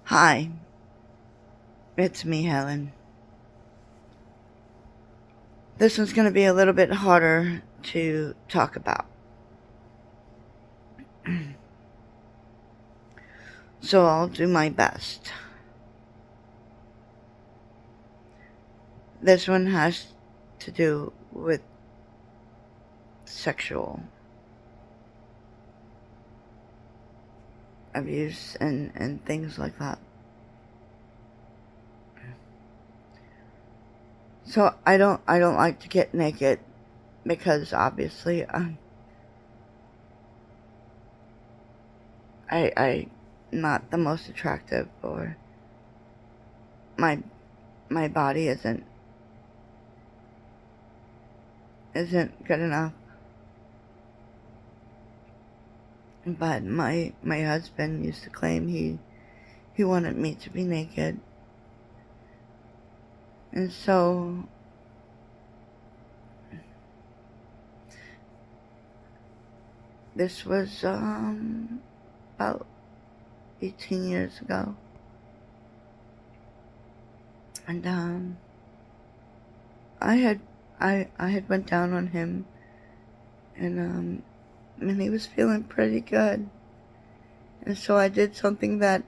Hi, it's me, Helen. This one's going to be a little bit harder to talk about. So I'll do my best. This one has to do with sexual abuse and things like that. So I don't like to get naked because obviously I'm not the most attractive, or my body isn't good enough. But my husband used to claim he wanted me to be naked. And so this was about 18 years ago. And I had went down on him, and he was feeling pretty good. And so I did something that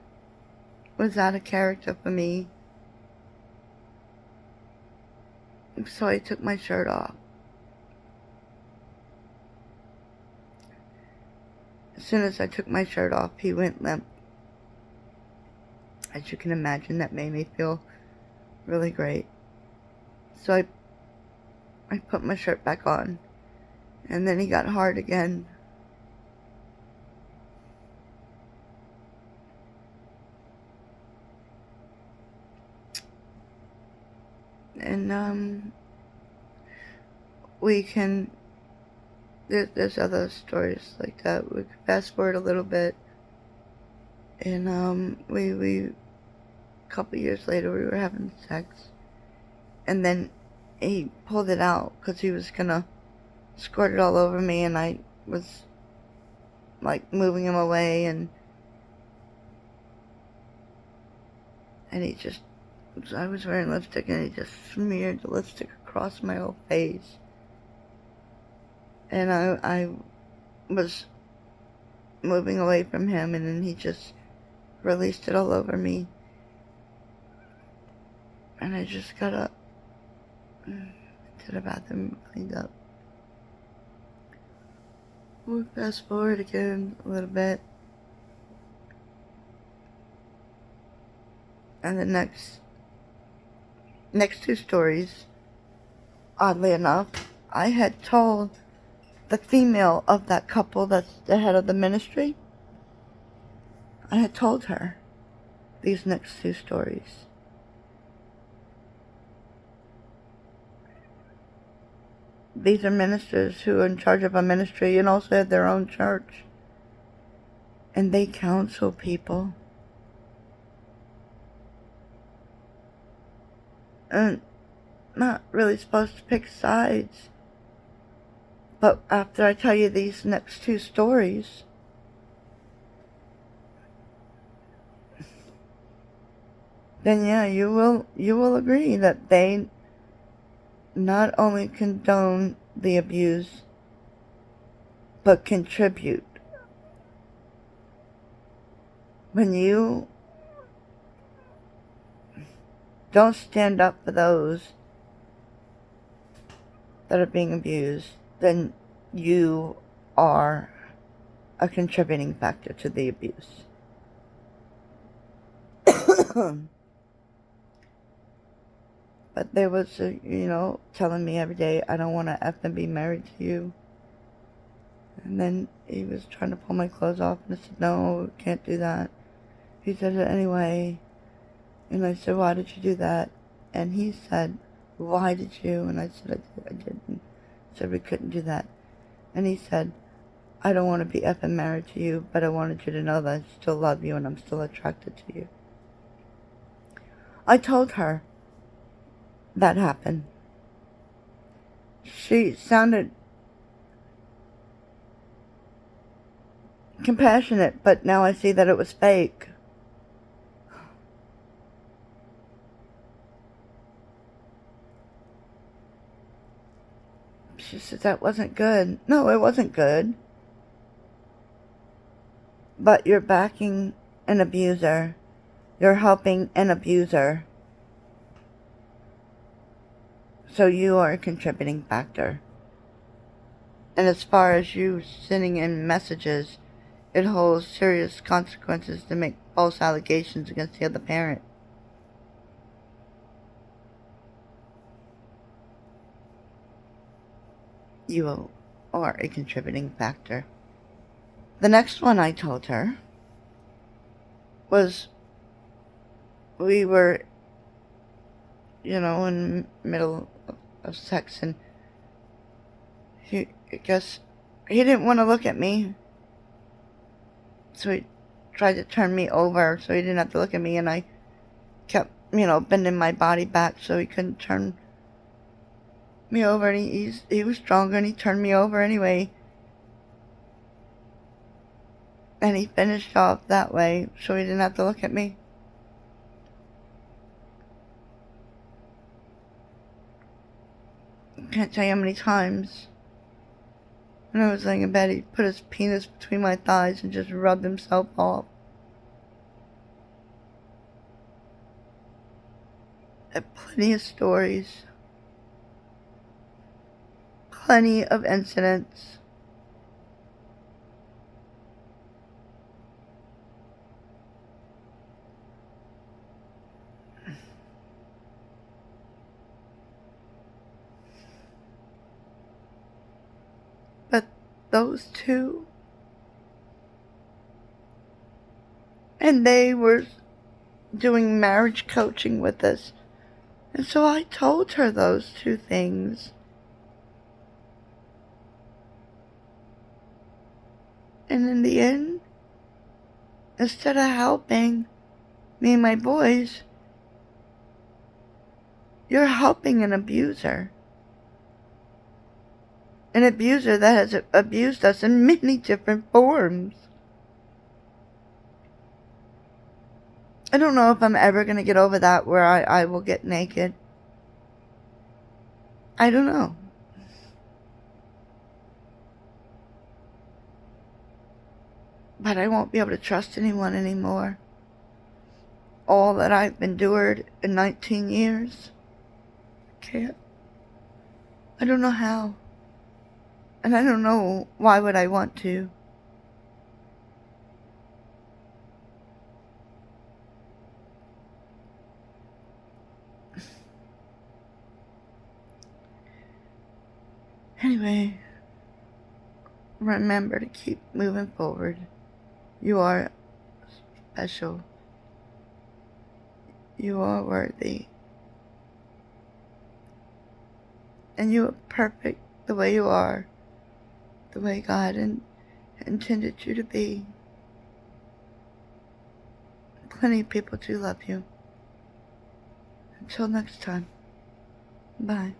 was out of character for me. So I took my shirt off. As soon as I took my shirt off, he went limp. As you can imagine, that made me feel really great. So I put my shirt back on, and then he got hard again. And we can, there's other stories like that. We can fast forward a little bit, and we a couple years later we were having sex, and then he pulled it out because he was gonna squirt it all over me, and I was like moving him away, and he just, I was wearing lipstick, and he just smeared the lipstick across my whole face. And I was moving away from him, and then he just released it all over me. And I just got up to the bathroom and cleaned up. We'll fast forward again a little bit. And the next two stories, oddly enough, I had told the female of that couple that's the head of the ministry, I had told her these next two stories. These are ministers who are in charge of a ministry and also have their own church. And they counsel people. And not really supposed to pick sides. But after I tell you these next two stories, then yeah, you will agree that they not only condone the abuse, but contribute. When you don't stand up for those that are being abused, then you are a contributing factor to the abuse. But there was, telling me every day, I don't want to effing be married to you. And then he was trying to pull my clothes off, and I said, no, can't do that. He said it anyway. And I said, why did you do that? And he said, why did you? And I said, I didn't. I said, we couldn't do that. And he said, I don't want to be effing married to you, but I wanted you to know that I still love you and I'm still attracted to you. I told her that happened. She sounded compassionate, but now I see that it was fake. said that wasn't good. No, it wasn't good. But you're backing an abuser. You're helping an abuser. So you are a contributing factor. And as far as you sending in messages, it holds serious consequences to make false allegations against the other parent. You are a contributing factor. The next one I told her was we were, in the middle of sex, and I guess he didn't want to look at me. So he tried to turn me over so he didn't have to look at me, and I kept, bending my body back so he couldn't turn me over, and he was stronger, and he turned me over anyway. And he finished off that way so he didn't have to look at me. I can't tell you how many times when I was laying in bed, he put his penis between my thighs and just rubbed himself off. I have plenty of stories. Plenty of incidents. But those two, and they were doing marriage coaching with us. And so I told her those two things. And in the end, instead of helping me and my boys, you're helping an abuser. An abuser that has abused us in many different forms. I don't know if I'm ever going to get over that where I will get naked. I don't know. But I won't be able to trust anyone anymore. All that I've endured in 19 years. I can't. I don't know how. And I don't know why would I want to. Anyway, remember to keep moving forward. You are special. You are worthy. And you are perfect the way you are. The way God intended you to be. Plenty of people do love you. Until next time. Bye.